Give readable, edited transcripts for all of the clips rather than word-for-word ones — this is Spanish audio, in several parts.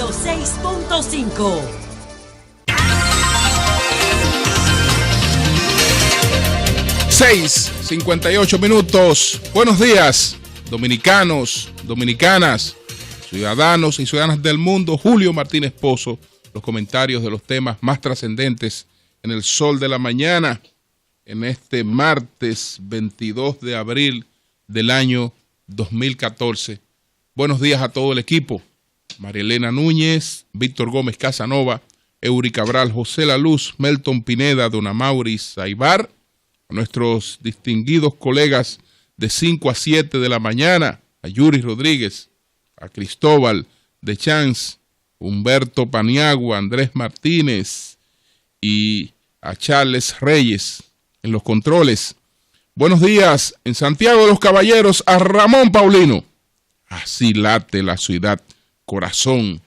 106.5. 6:58. Buenos días, dominicanos, dominicanas, ciudadanos y ciudadanas del mundo. Julio Martínez Pozo, los comentarios de los temas más trascendentes en el sol de la mañana, en este martes 22 de abril del año 2014. Buenos días a todo el equipo. María Elena Núñez, Víctor Gómez Casanova, Eury Cabral, José La Luz, Melton Pineda, Don Amauris Aibar, a nuestros distinguidos colegas de 5 a 7 de la mañana, a Yuri Rodríguez, a Cristóbal de Chance, Humberto Paniagua, Andrés Martínez y a Charles Reyes en los controles. Buenos días en Santiago de los Caballeros a Ramón Paulino. Así late la ciudad corazón.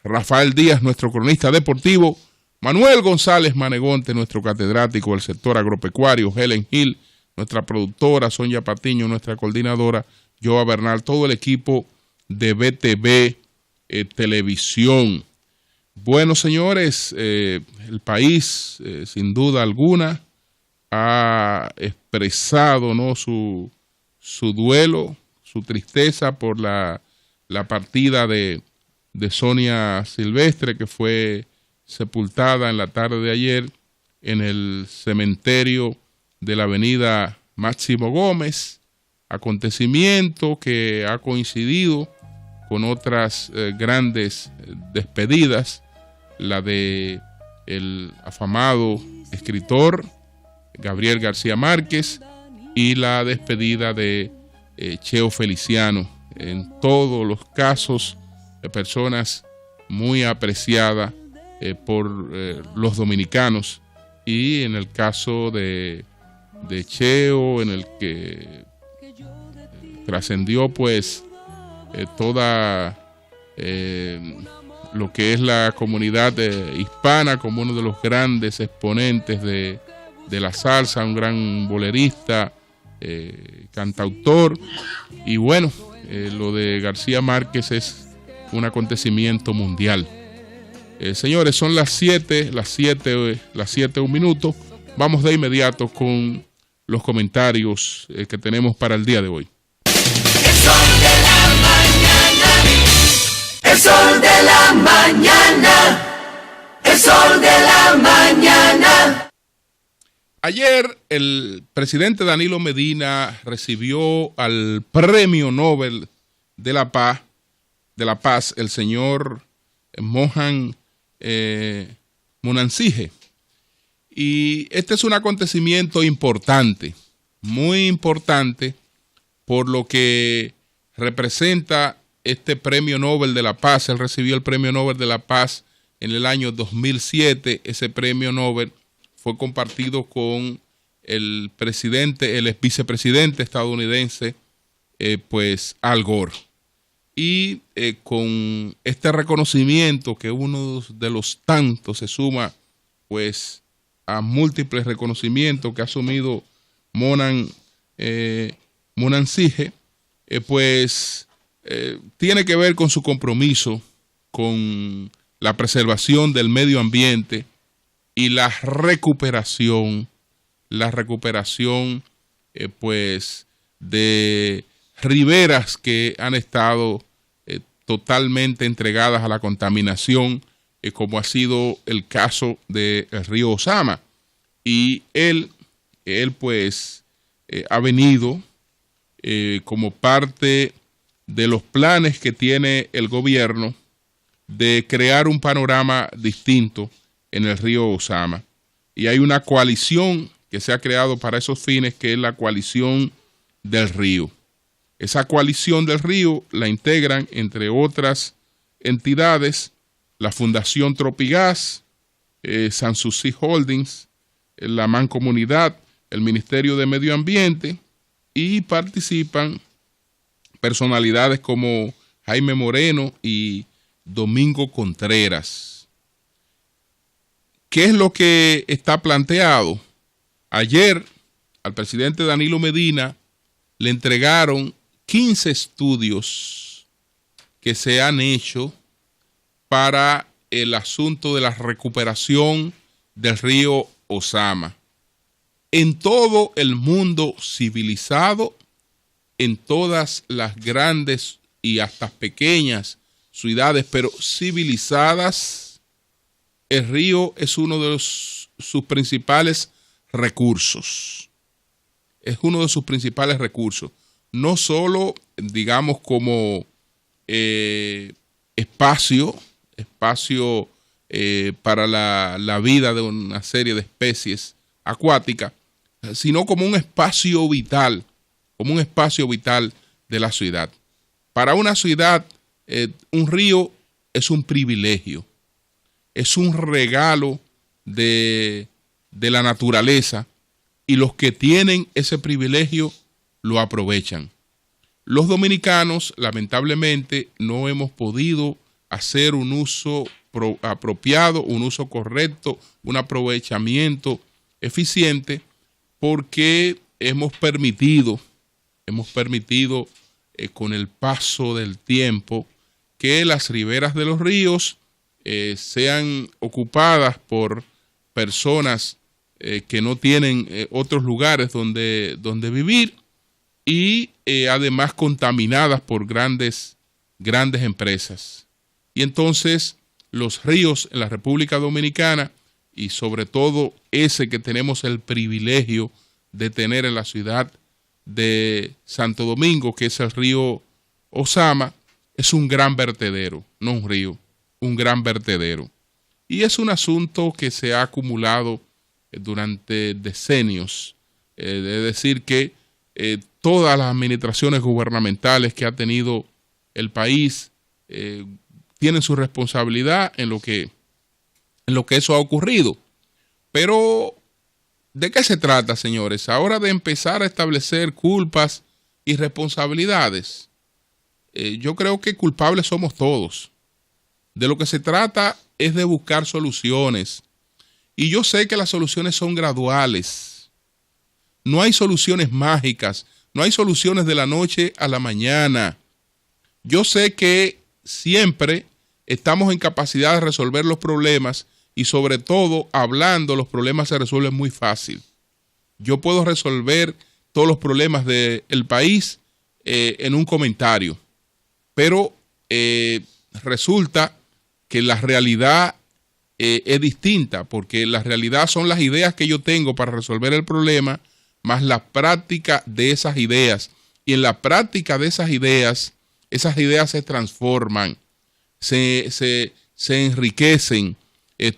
Rafael Díaz, nuestro cronista deportivo. Manuel González Manegonte, nuestro catedrático del sector agropecuario. Helen Hill, nuestra productora. Sonia Patiño, nuestra coordinadora. Joa Bernal, todo el equipo de BTV Televisión. Bueno, señores, el país, sin duda alguna, ha expresado, ¿no?, su duelo, su tristeza por la partida de Sonia Silvestre, que fue sepultada en la tarde de ayer en el cementerio de la avenida Máximo Gómez, acontecimiento que ha coincidido con otras grandes despedidas, la de el afamado escritor Gabriel García Márquez y la despedida de Cheo Feliciano. En todos los casos de personas muy apreciadas por los dominicanos, y en el caso de Cheo, en el que trascendió pues toda lo que es la comunidad hispana como uno de los grandes exponentes de la salsa, un gran bolerista, cantautor. Y bueno, lo de García Márquez es un acontecimiento mundial. Señores, son las 7, 1 minuto. Vamos de inmediato con los comentarios que tenemos para el día de hoy. El sol de la mañana, el sol de la mañana, el sol de la mañana. Ayer el presidente Danilo Medina recibió al Premio Nobel de la Paz, el señor Mohan Munansije. Y este es un acontecimiento importante, muy importante, por lo que representa este Premio Nobel de la Paz. Él recibió el Premio Nobel de la Paz en el año 2007. Ese Premio Nobel fue compartido con el vicepresidente estadounidense, pues Al Gore. Y con este reconocimiento, que uno de los tantos, se suma pues a múltiples reconocimientos que ha asumido Munansije, pues tiene que ver con su compromiso con la preservación del medio ambiente y la recuperación pues de riberas que han estado totalmente entregadas a la contaminación, como ha sido el caso del río Osama. Y él pues ha venido como parte de los planes que tiene el gobierno de crear un panorama distinto en el río Osama. Y hay una coalición que se ha creado para esos fines, que es la coalición del río. Esa coalición del río la integran, entre otras entidades, la Fundación Tropigas, Sanssouci Holdings, la Mancomunidad, el Ministerio de Medio Ambiente, y participan personalidades como Jaime Moreno y Domingo Contreras. ¿Qué es lo que está planteado? Ayer al presidente Danilo Medina le entregaron 15 estudios que se han hecho para el asunto de la recuperación del río Ozama. En todo el mundo civilizado, en todas las grandes y hasta pequeñas ciudades, pero civilizadas, el río es uno de sus principales recursos. Es uno de sus principales recursos. No solo, digamos, como espacio para la vida de una serie de especies acuáticas, sino como un espacio vital de la ciudad. Para una ciudad, un río es un privilegio, es un regalo de la naturaleza, y los que tienen ese privilegio lo aprovechan. Los dominicanos, lamentablemente, no hemos podido hacer un uso apropiado, un uso correcto, un aprovechamiento eficiente, porque hemos permitido con el paso del tiempo que las riberas de los ríos sean ocupadas por personas que no tienen otros lugares donde vivir, y además contaminadas por grandes empresas. Y entonces los ríos en la República Dominicana, y sobre todo ese que tenemos el privilegio de tener en la ciudad de Santo Domingo, que es el río Ozama, es un gran vertedero, no un río, un gran vertedero. Y es un asunto que se ha acumulado durante decenios. Es decir, que todas las administraciones gubernamentales que ha tenido el país tienen su responsabilidad en lo que eso ha ocurrido. Pero, ¿de qué se trata, señores? Ahora de empezar a establecer culpas y responsabilidades. Yo creo que culpables somos todos. De lo que se trata es de buscar soluciones. Y yo sé que las soluciones son graduales. No hay soluciones mágicas. No hay soluciones de la noche a la mañana. Yo sé que siempre estamos en capacidad de resolver los problemas, y sobre todo, hablando, los problemas se resuelven muy fácil. Yo puedo resolver todos los problemas del país en un comentario, pero resulta que la realidad es distinta, porque la realidad son las ideas que yo tengo para resolver el problema, más la práctica de esas ideas. Y en la práctica de esas ideas se transforman, se enriquecen,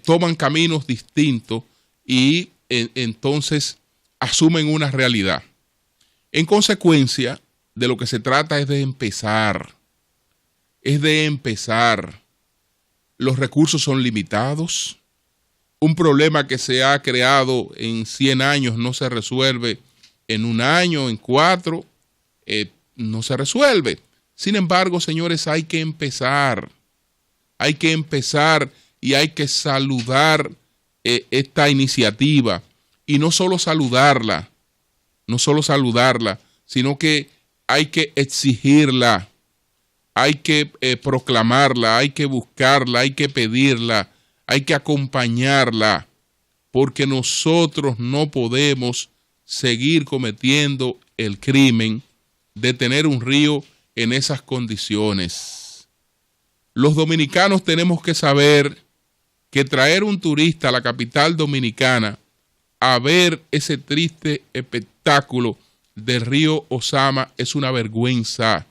toman caminos distintos, y entonces asumen una realidad. En consecuencia, de lo que se trata es de empezar. Los recursos son limitados. Un problema que se ha creado en 100 años no se resuelve en un año, en 4, no se resuelve. Sin embargo, señores, hay que empezar y hay que saludar esta iniciativa, y no solo saludarla, sino que hay que exigirla, hay que proclamarla, hay que buscarla, hay que pedirla, hay que acompañarla, porque nosotros no podemos seguir cometiendo el crimen de tener un río en esas condiciones. Los dominicanos tenemos que saber que traer un turista a la capital dominicana a ver ese triste espectáculo del río Ozama es una vergüenza.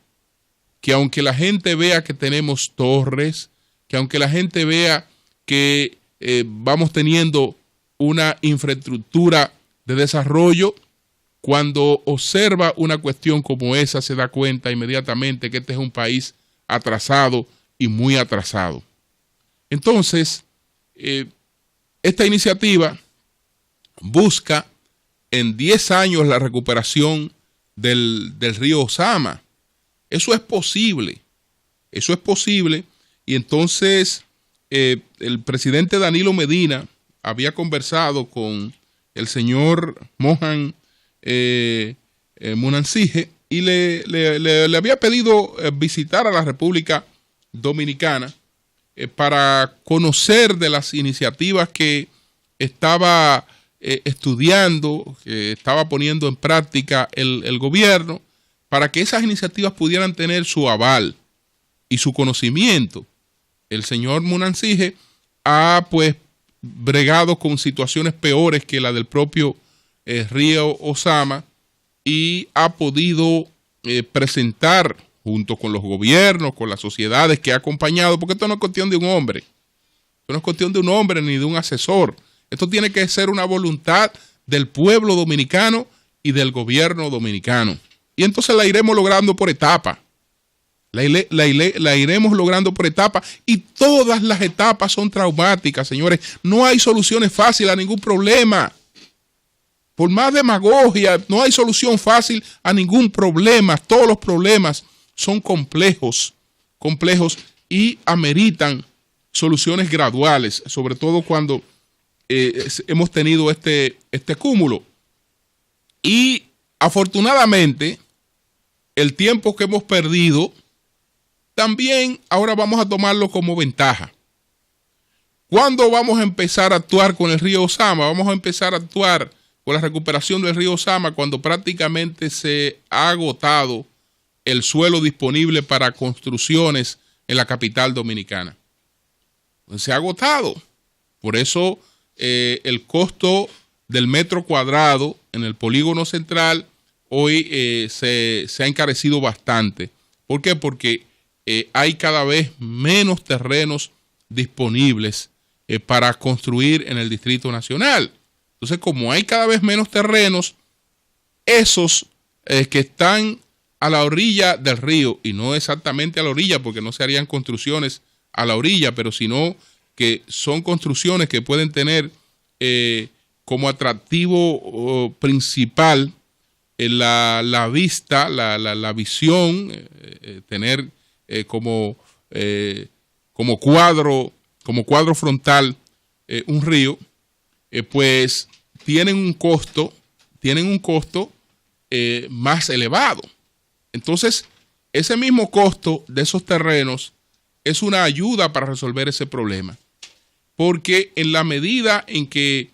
Que aunque la gente vea que tenemos torres, que aunque la gente vea que vamos teniendo una infraestructura de desarrollo, cuando observa una cuestión como esa se da cuenta inmediatamente que este es un país atrasado y muy atrasado. Entonces, esta iniciativa busca en 10 años la recuperación del río Ozama. Eso es posible, y entonces el presidente Danilo Medina había conversado con el señor Mohan Munansije y le había pedido visitar a la República Dominicana, para conocer de las iniciativas que estaba estudiando, que estaba poniendo en práctica el gobierno, para que esas iniciativas pudieran tener su aval y su conocimiento. El señor Munansije ha pues bregado con situaciones peores que la del propio río Osama y ha podido presentar junto con los gobiernos, con las sociedades que ha acompañado, porque esto no es cuestión de un hombre, esto no es cuestión de un hombre ni de un asesor, esto tiene que ser una voluntad del pueblo dominicano y del gobierno dominicano. Y entonces la iremos logrando por etapas. La iremos logrando por etapas y todas las etapas son traumáticas, señores. No hay soluciones fáciles a ningún problema. Por más demagogia, no hay solución fácil a ningún problema. Todos los problemas son complejos y ameritan soluciones graduales, sobre todo cuando hemos tenido este cúmulo. Y afortunadamente, el tiempo que hemos perdido, también ahora vamos a tomarlo como ventaja. ¿Cuándo vamos a empezar a actuar con el río Osama? Vamos a empezar a actuar con la recuperación del río Osama cuando prácticamente se ha agotado el suelo disponible para construcciones en la capital dominicana. Se ha agotado. Por eso el costo del metro cuadrado en el polígono central hoy se ha encarecido bastante. ¿Por qué? Porque hay cada vez menos terrenos disponibles para construir en el Distrito Nacional. Entonces, como hay cada vez menos terrenos, esos que están a la orilla del río, y no exactamente a la orilla, porque no se harían construcciones a la orilla, pero sino que son construcciones que pueden tener como atractivo principal la vista, la visión, tener como cuadro frontal un río, pues tienen un costo más elevado. Entonces, ese mismo costo de esos terrenos es una ayuda para resolver ese problema, porque en la medida en que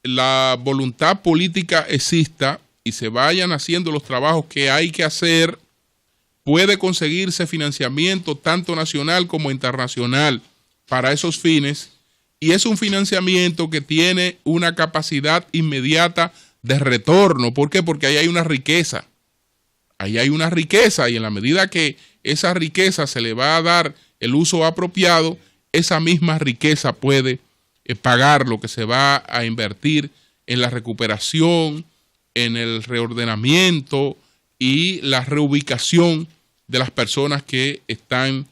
la voluntad política exista y se vayan haciendo los trabajos que hay que hacer, puede conseguirse financiamiento tanto nacional como internacional para esos fines, y es un financiamiento que tiene una capacidad inmediata de retorno. ¿Por qué? Porque ahí hay una riqueza. Ahí hay una riqueza, y en la medida que esa riqueza se le va a dar el uso apropiado, esa misma riqueza puede pagar lo que se va a invertir en la recuperación, en el reordenamiento y la reubicación de las personas que están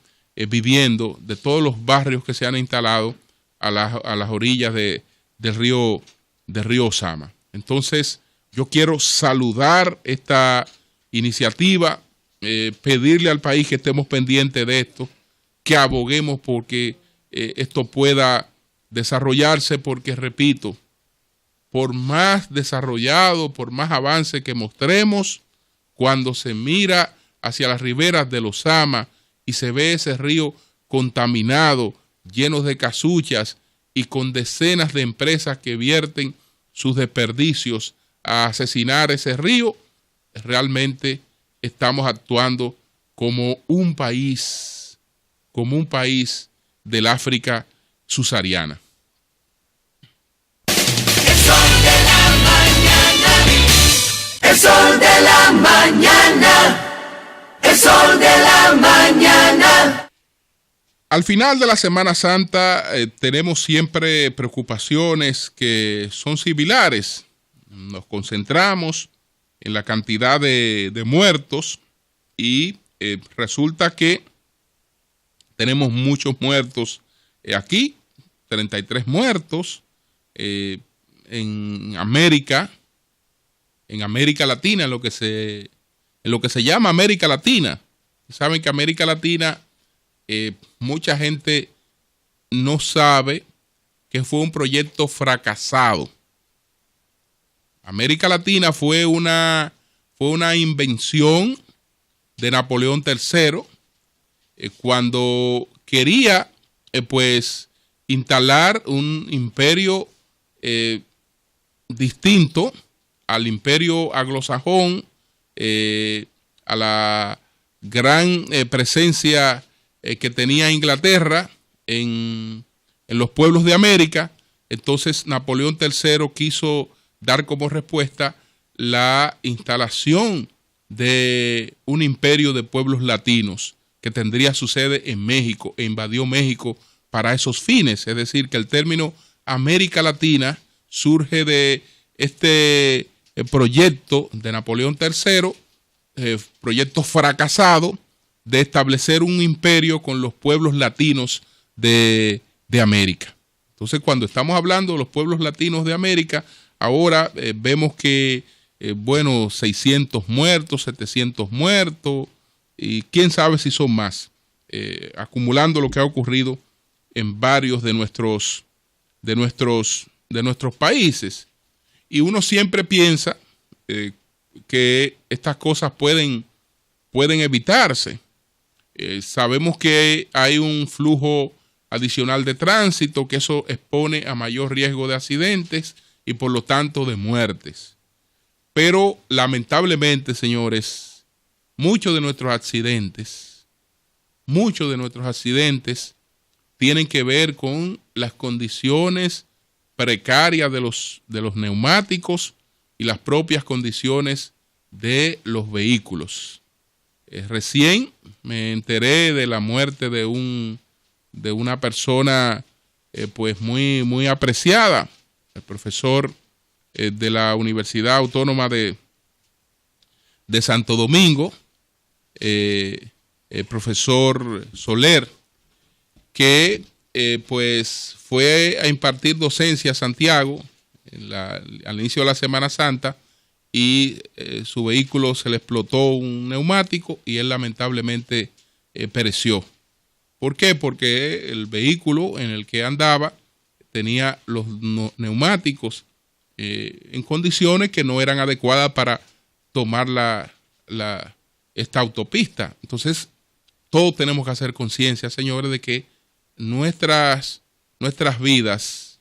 viviendo, de todos los barrios que se han instalado a las orillas del río Osama. Entonces, yo quiero saludar esta iniciativa, pedirle al país que estemos pendientes de esto, que aboguemos porque esto pueda desarrollarse, porque, repito, por más desarrollado, por más avance que mostremos, cuando se mira hacia las riberas del Osama y se ve ese río contaminado, lleno de casuchas y con decenas de empresas que vierten sus desperdicios a asesinar ese río, realmente estamos actuando como un país del África subsahariana. El sol de la mañana. El sol de la mañana. Al final de la Semana Santa tenemos siempre preocupaciones que son similares. Nos concentramos en la cantidad de muertos y resulta que tenemos muchos muertos aquí, 33 muertos en América Latina, en lo que se llama América Latina. Saben que América Latina, mucha gente no sabe que fue un proyecto fracasado. América Latina fue una invención de Napoleón III cuando quería pues instalar un imperio distinto al imperio anglosajón, a la gran presencia que tenía Inglaterra en los pueblos de América. Entonces Napoleón III quiso dar como respuesta la instalación de un imperio de pueblos latinos que tendría su sede en México, e invadió México para esos fines. Es decir, que el término América Latina surge de este proyecto de Napoleón III, proyecto fracasado de establecer un imperio con los pueblos latinos de América. Entonces, cuando estamos hablando de los pueblos latinos de América, ahora vemos que, 600 muertos, 700 muertos, y quién sabe si son más, acumulando lo que ha ocurrido en varios de nuestros países. Y uno siempre piensa que estas cosas pueden evitarse. Sabemos que hay un flujo adicional de tránsito, que eso expone a mayor riesgo de accidentes y por lo tanto de muertes. Pero lamentablemente, señores, muchos de nuestros accidentes tienen que ver con las condiciones precarias de los neumáticos y las propias condiciones de los vehículos. Recién me enteré de la muerte de una persona pues muy apreciada, el profesor de la Universidad Autónoma de Santo Domingo, el profesor Soler, que pues fue a impartir docencia a Santiago al inicio de la Semana Santa, y su vehículo se le explotó un neumático y él lamentablemente pereció. ¿Por qué? Porque el vehículo en el que andaba tenía los neumáticos en condiciones que no eran adecuadas para tomar esta autopista. Entonces, todos tenemos que hacer conciencia, señores, de que nuestras vidas,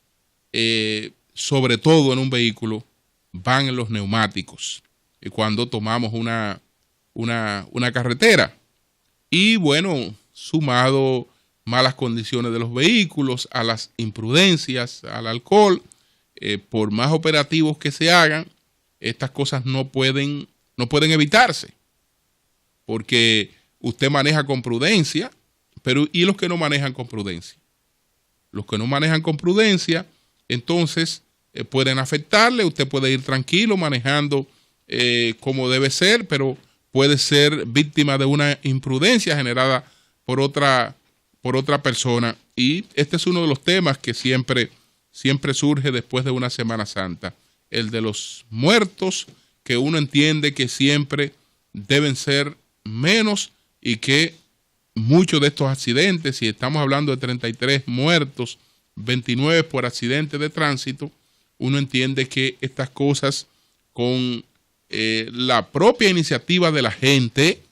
sobre todo en un vehículo, van en los neumáticos cuando tomamos una carretera. Y bueno, sumado malas condiciones de los vehículos, a las imprudencias, al alcohol, por más operativos que se hagan, estas cosas no pueden evitarse, porque usted maneja con prudencia, pero ¿y los que no manejan con prudencia? Los que no manejan con prudencia, entonces pueden afectarle. Usted puede ir tranquilo manejando como debe ser, pero puede ser víctima de una imprudencia generada por otra persona. Y este es uno de los temas que siempre surge después de una Semana Santa, el de los muertos, que uno entiende que siempre deben ser menos, y que muchos de estos accidentes, si estamos hablando de 33 muertos, 29 por accidentes de tránsito, uno entiende que estas cosas, con la propia iniciativa de la gente,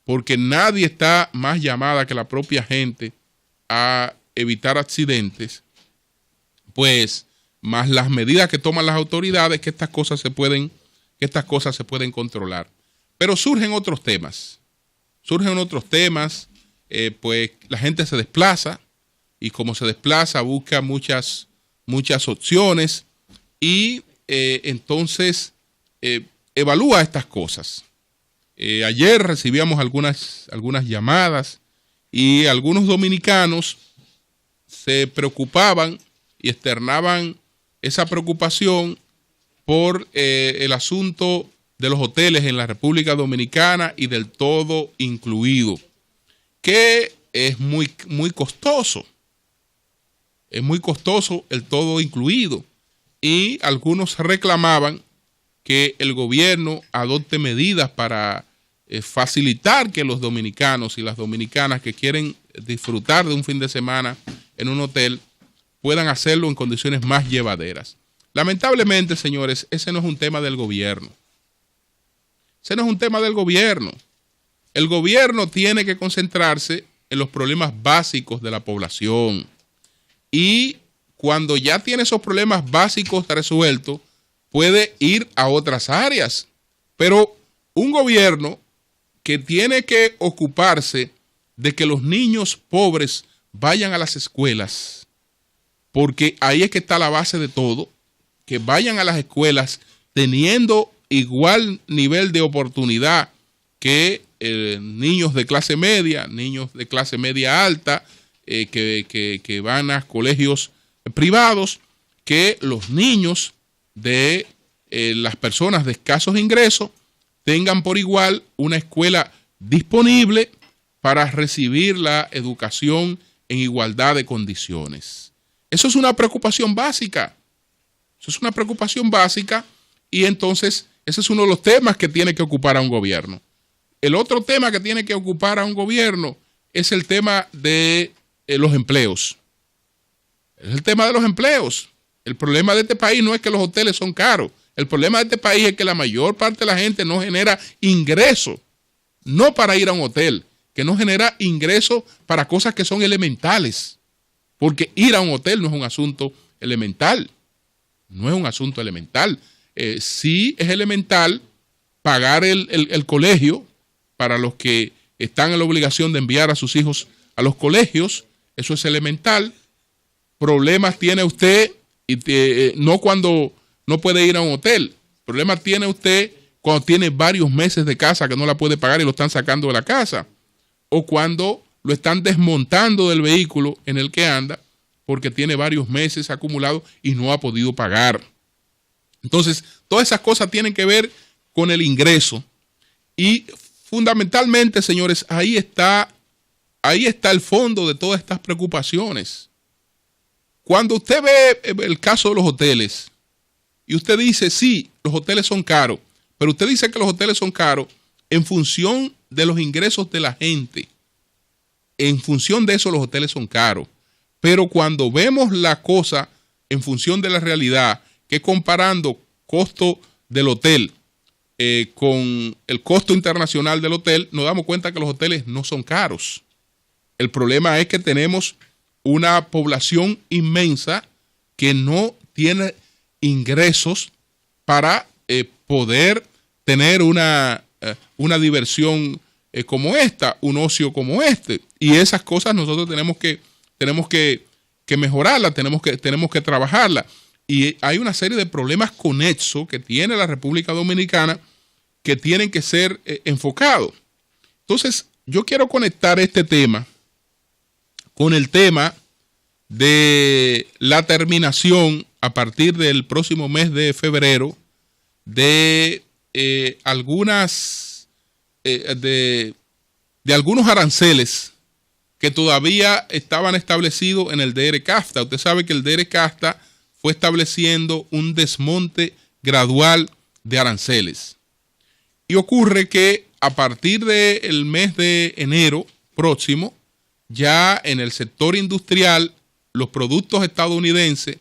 porque nadie está más llamada que la propia gente a evitar accidentes, pues más las medidas que toman las autoridades, que estas cosas se pueden controlar. Pero surgen otros temas, pues la gente se desplaza, y como se desplaza busca muchas opciones, y entonces evalúa estas cosas. Ayer recibíamos algunas llamadas, y algunos dominicanos se preocupaban y externaban esa preocupación por el asunto de los hoteles en la República Dominicana y del todo incluido, que es muy costoso. Es muy costoso el todo incluido, y algunos reclamaban que el gobierno adopte medidas para facilitar que los dominicanos y las dominicanas que quieren disfrutar de un fin de semana en un hotel puedan hacerlo en condiciones más llevaderas. Lamentablemente, señores, ese no es un tema del gobierno. El gobierno tiene que concentrarse en los problemas básicos de la población. Y cuando ya tiene esos problemas básicos resueltos, puede ir a otras áreas. Pero un gobierno que tiene que ocuparse de que los niños pobres vayan a las escuelas, porque ahí es que está la base de todo, que vayan a las escuelas teniendo igual nivel de oportunidad que niños de clase media, niños de clase media alta, que van a colegios privados, que los niños de las personas de escasos ingresos tengan por igual una escuela disponible para recibir la educación en igualdad de condiciones. Eso es una preocupación básica. Eso es una preocupación básica y entonces ese es uno de los temas que tiene que ocupar a un gobierno. El otro tema que tiene que ocupar a un gobierno es el tema de los empleos. Es el tema de los empleos. El problema de este país no es que los hoteles son caros. El problema de este país es que la mayor parte de la gente no genera ingresos, no para ir a un hotel, que no genera ingresos para cosas que son elementales. Porque ir a un hotel no es un asunto elemental. No es un asunto elemental. Sí es elemental pagar el colegio para los que están en la obligación de enviar a sus hijos a los colegios. Eso es elemental. Problemas tiene usted no cuando no puede ir a un hotel. Problemas tiene usted cuando tiene varios meses de casa que no la puede pagar y lo están sacando de la casa. O cuando lo están desmontando del vehículo en el que anda porque tiene varios meses acumulados y no ha podido pagar. Entonces, todas esas cosas tienen que ver con el ingreso. Y fundamentalmente, señores, ahí está el fondo de todas estas preocupaciones. Cuando usted ve el caso de los hoteles y usted dice, sí, los hoteles son caros, pero usted dice que los hoteles son caros en función de los ingresos de la gente. En función de eso los hoteles son caros. Pero cuando vemos la cosa en función de la realidad, que comparando costo del hotel con el costo internacional del hotel, nos damos cuenta que los hoteles no son caros. El problema es que tenemos una población inmensa que no tiene ingresos para poder tener una diversión como esta, un ocio como este. Y esas cosas nosotros tenemos que mejorarlas, tenemos que trabajarlas. Y hay una serie de problemas conexos que tiene la República Dominicana que tienen que ser enfocados. Entonces, yo quiero conectar este tema con el tema de la terminación a partir del próximo mes de febrero de algunos aranceles que todavía estaban establecidos en el DR-CAFTA. Usted sabe que el DR-CAFTA fue estableciendo un desmonte gradual de aranceles. Y ocurre que a partir del mes de enero próximo, ya en el sector industrial, los productos estadounidenses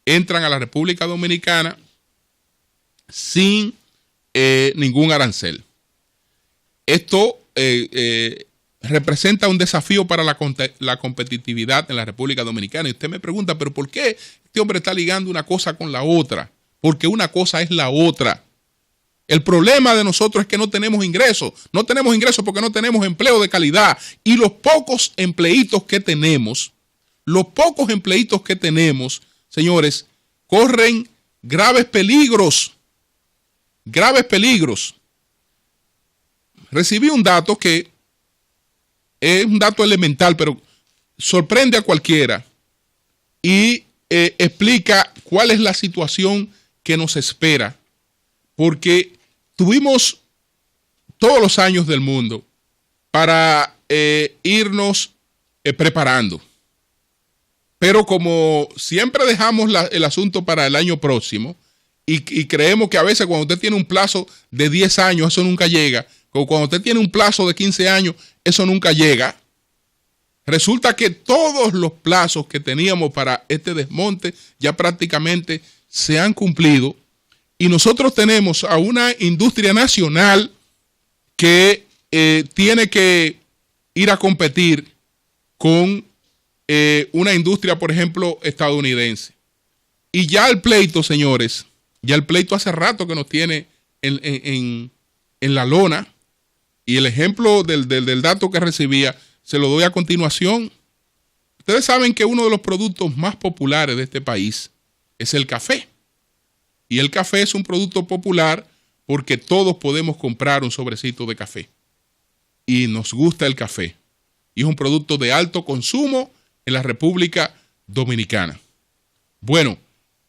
entran a la República Dominicana sin ningún arancel. Esto representa un desafío para la competitividad en la República Dominicana. Y usted me pregunta, ¿pero por qué este hombre está ligando una cosa con la otra? Porque una cosa es la otra. El problema de nosotros es que no tenemos ingresos. No tenemos ingresos porque no tenemos empleo de calidad. Y los pocos empleitos que tenemos, señores, corren graves peligros. Graves peligros. Recibí un dato que es un dato elemental, pero sorprende a cualquiera y explica cuál es la situación que nos espera. Porque tuvimos todos los años del mundo para irnos preparando. Pero como siempre dejamos el asunto para el año próximo y creemos que a veces cuando usted tiene un plazo de 10 años, eso nunca llega. O cuando usted tiene un plazo de 15 años, eso nunca llega. Resulta que todos los plazos que teníamos para este desmonte ya prácticamente se han cumplido. Y nosotros tenemos a una industria nacional que tiene que ir a competir con una industria, por ejemplo, estadounidense. Y ya el pleito, señores, ya el pleito hace rato que nos tiene en la lona. Y el ejemplo del dato que recibía se lo doy a continuación. Ustedes saben que uno de los productos más populares de este país es el café. Y el café es un producto popular porque todos podemos comprar un sobrecito de café. Y nos gusta el café. Y es un producto de alto consumo en la República Dominicana. Bueno,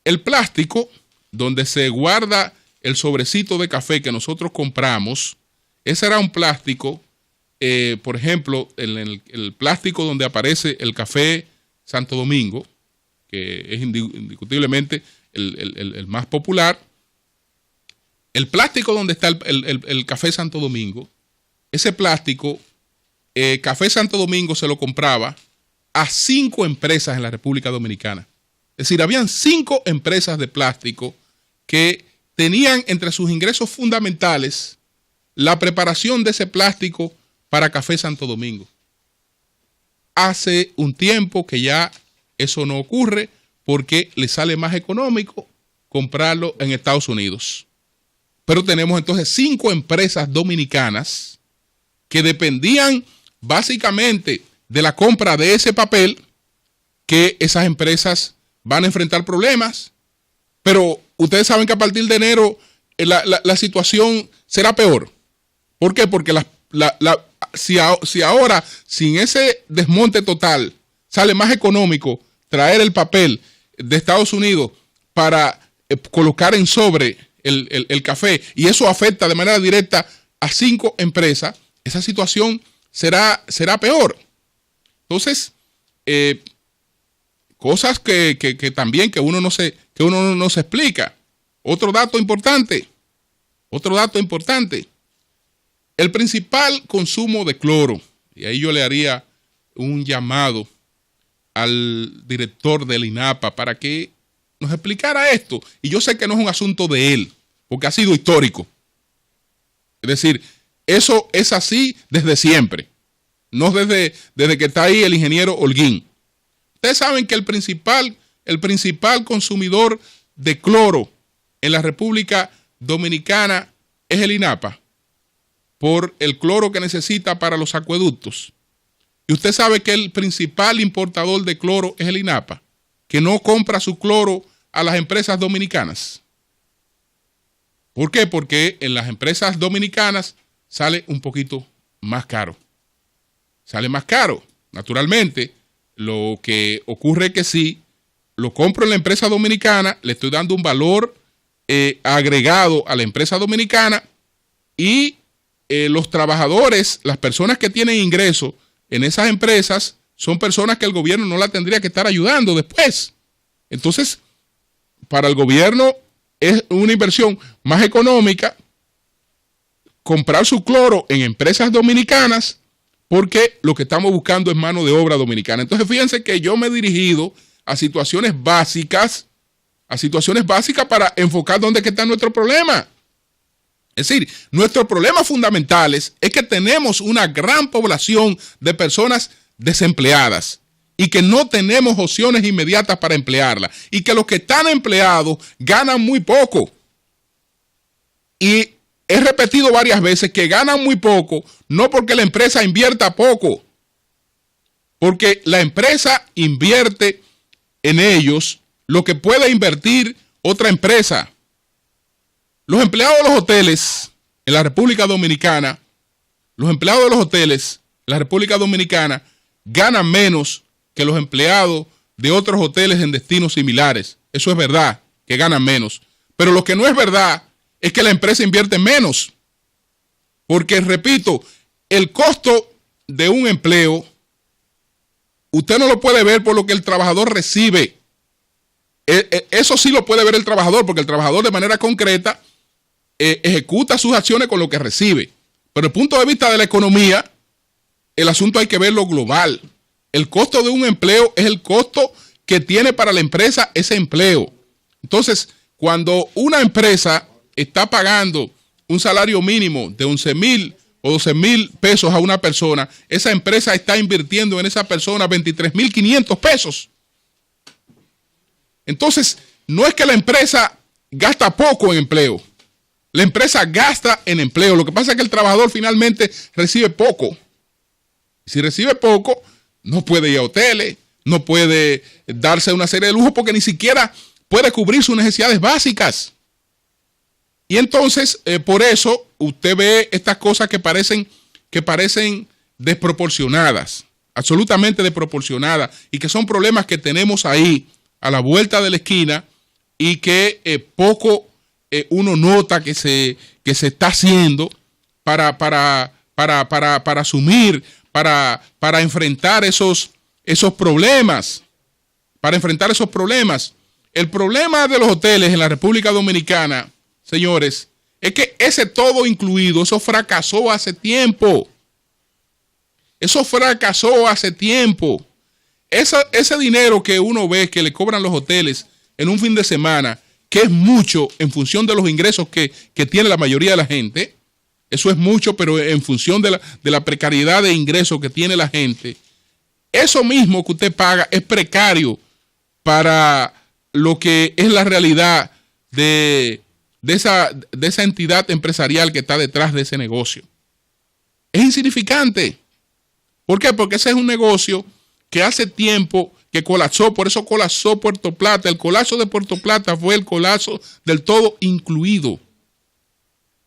el plástico donde se guarda el sobrecito de café que nosotros compramos, ese era un plástico, por ejemplo, el plástico donde aparece el café Santo Domingo, que es indiscutiblemente el más popular. El plástico donde está el café Santo Domingo, ese plástico, Café Santo Domingo se lo compraba a 5 empresas en la República Dominicana. Es decir, habían 5 empresas de plástico que tenían entre sus ingresos fundamentales la preparación de ese plástico para Café Santo Domingo. Hace un tiempo que ya eso no ocurre porque le sale más económico comprarlo en Estados Unidos. Pero tenemos entonces 5 empresas dominicanas que dependían básicamente de la compra de ese papel, que esas empresas van a enfrentar problemas. Pero ustedes saben que a partir de enero la situación será peor. ¿Por qué? Porque si ahora, sin ese desmonte total, sale más económico traer el papel de Estados Unidos para colocar en sobre el café, y eso afecta de manera directa a 5 empresas, esa situación será peor. Entonces, cosas que también que uno no se explica. Otro dato importante. El principal consumo de cloro, y ahí yo le haría un llamado al director del INAPA para que nos explicara esto. Y yo sé que no es un asunto de él, porque ha sido histórico. Es decir, eso es así desde siempre. No desde que está ahí el ingeniero Holguín. Ustedes saben que el principal consumidor de cloro en la República Dominicana es el INAPA, por el cloro que necesita para los acueductos. Y usted sabe que el principal importador de cloro es el INAPA, que no compra su cloro a las empresas dominicanas. ¿Por qué? Porque en las empresas dominicanas sale un poquito más caro. Sale más caro. Naturalmente, lo que ocurre es que si lo compro en la empresa dominicana, le estoy dando un valor agregado a la empresa dominicana, y los trabajadores, las personas que tienen ingresos en esas empresas, son personas que el gobierno no la tendría que estar ayudando después. Entonces, para el gobierno es una inversión más económica comprar su cloro en empresas dominicanas, porque lo que estamos buscando es mano de obra dominicana. Entonces, fíjense que yo me he dirigido a situaciones básicas para enfocar dónde está nuestro problema. Es decir, nuestros problemas fundamentales es que tenemos una gran población de personas desempleadas y que no tenemos opciones inmediatas para emplearlas, y que los que están empleados ganan muy poco. Y he repetido varias veces que ganan muy poco, no porque la empresa invierta poco, porque la empresa invierte en ellos lo que puede invertir otra empresa. Los empleados de los hoteles en la República Dominicana, ganan menos que los empleados de otros hoteles en destinos similares. Eso es verdad, que ganan menos. Pero lo que no es verdad es que la empresa invierte menos. Porque, repito, el costo de un empleo, usted no lo puede ver por lo que el trabajador recibe. Eso sí lo puede ver el trabajador, porque el trabajador de manera concreta ejecuta sus acciones con lo que recibe. Pero desde el punto de vista de la economía, el asunto hay que verlo global. El costo de un empleo es el costo que tiene para la empresa ese empleo. Entonces, cuando una empresa está pagando un salario mínimo de 11,000 o 12,000 pesos a una persona, esa empresa está invirtiendo en esa persona 23,500 pesos. Entonces, no es que la empresa gasta poco en empleo. La empresa gasta en empleo. Lo que pasa es que el trabajador finalmente recibe poco. Si recibe poco, no puede ir a hoteles, no puede darse una serie de lujos porque ni siquiera puede cubrir sus necesidades básicas. Y entonces, por eso, usted ve estas cosas que parecen desproporcionadas, absolutamente desproporcionadas, y que son problemas que tenemos ahí a la vuelta de la esquina y que poco uno nota que se está haciendo para asumir, para enfrentar esos problemas, El problema de los hoteles en la República Dominicana, señores, es que ese todo incluido, eso fracasó hace tiempo. Ese dinero que uno ve que le cobran los hoteles en un fin de semana, que es mucho en función de los ingresos que tiene la mayoría de la gente, eso es mucho, pero en función de la precariedad de ingresos que tiene la gente, eso mismo que usted paga es precario para lo que es la realidad de esa entidad empresarial que está detrás de ese negocio. Es insignificante. ¿Por qué? Porque ese es un negocio que hace tiempo que colapsó, por eso colapsó Puerto Plata. El colapso de Puerto Plata fue el colapso del todo incluido.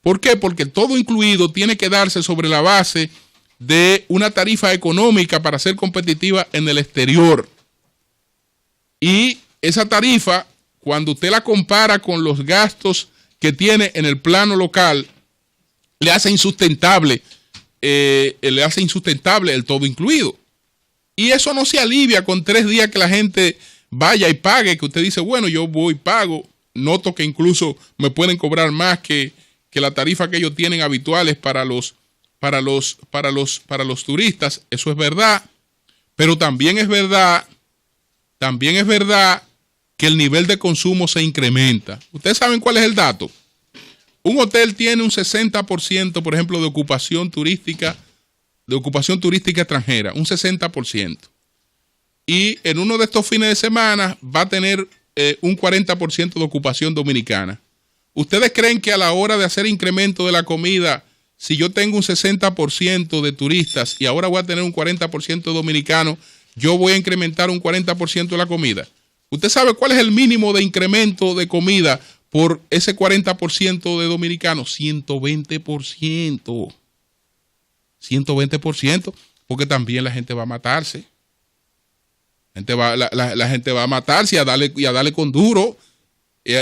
¿Por qué? Porque el todo incluido tiene que darse sobre la base de una tarifa económica para ser competitiva en el exterior. Y esa tarifa, cuando usted la compara con los gastos que tiene en el plano local, le hace insustentable el todo incluido. Y eso no se alivia con 3 días que la gente vaya y pague, que usted dice, bueno, yo voy y pago. Noto que incluso me pueden cobrar más que la tarifa que ellos tienen habituales para los turistas. Eso es verdad. Pero también es verdad que el nivel de consumo se incrementa. ¿Ustedes saben cuál es el dato? Un hotel tiene un 60%, por ejemplo, de ocupación turística extranjera, un 60%. Y en uno de estos fines de semana va a tener un 40% de ocupación dominicana. ¿Ustedes creen que a la hora de hacer incremento de la comida, si yo tengo un 60% de turistas y ahora voy a tener un 40% dominicano, yo voy a incrementar un 40% de la comida? ¿Usted sabe cuál es el mínimo de incremento de comida por ese 40% de dominicanos? 120%. 120%, porque también la gente va a matarse. La gente va a matarse y a darle con duro. Y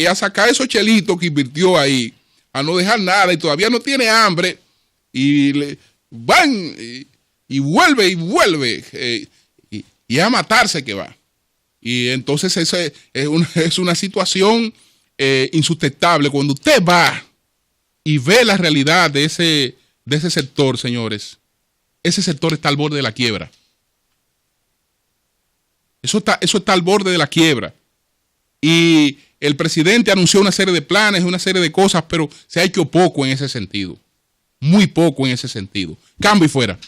a sacar esos chelitos que invirtió ahí, a no dejar nada y todavía no tiene hambre. Y van y vuelve. Y a matarse que va. Y entonces es una situación insustentable. Cuando usted va y ve la realidad de ese sector, señores, ese sector está al borde de la quiebra. Eso está al borde de la quiebra. Y el presidente anunció una serie de planes, una serie de cosas, pero se ha hecho poco en ese sentido. Muy poco en ese sentido. Cambio y fuera.